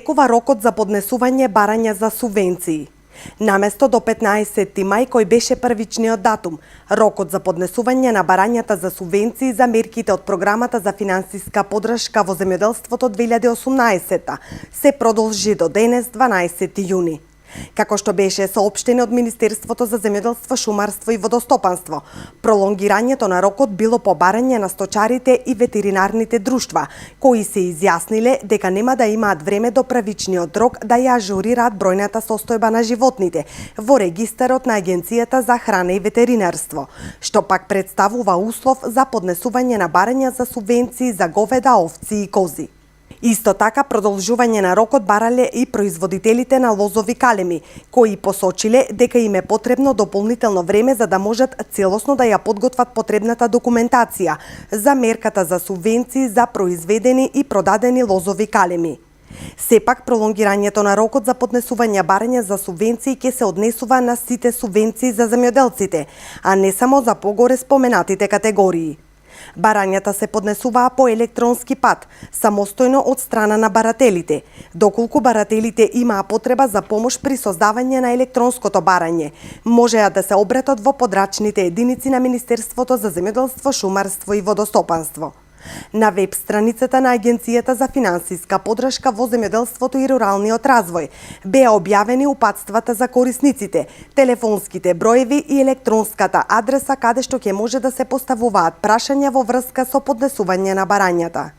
истекува рокот за поднесување барања за субвенции. Наместо до 15 мај, кој беше првичниот датум, рокот за поднесување на барањата за субвенции за мерките од програмата за финансиска поддршка во земјоделството 2018 се продолжи до денес, 12 јуни. Како што беше соопштено од Министерството за земјоделство, шумарство и водостопанство, пролонгирањето на рокот било по барање на сточарите и ветеринарните друштва, кои се изјасниле дека нема да имаат време до правичниот рок да ја ажурираат бројната состојба на животните во регистарот на Агенцијата за храна и ветеринарство, што пак представува услов за поднесување на барања за субвенции за говеда, овци и кози. Исто така, продолжување на рокот барале и производителите на лозови калеми, кои посочиле дека им е потребно дополнително време за да можат целосно да ја подготват потребната документација за мерката за субвенции за произведени и продадени лозови калеми. Сепак, пролонгирањето на рокот за поднесување барања за субвенции ќе се однесува на сите субвенции за земјоделците, а не само за погоре споменатите категории. Барањата се поднесуваа по електронски пат, самостојно од страна на барателите, доколку барателите имаа потреба за помош при создавање на електронското барање, можеа да се обратат во подрачните единици на Министерството за земјоделство, шумарство и водостопанство. На веб страницата на Агенцијата за финансиска поддршка во земјоделството и руралниот развој беа објавени упатствата за корисниците, телефонските броеви и електронската адреса каде што ќе може да се поставуваат прашања во врска со поднесување на барањата.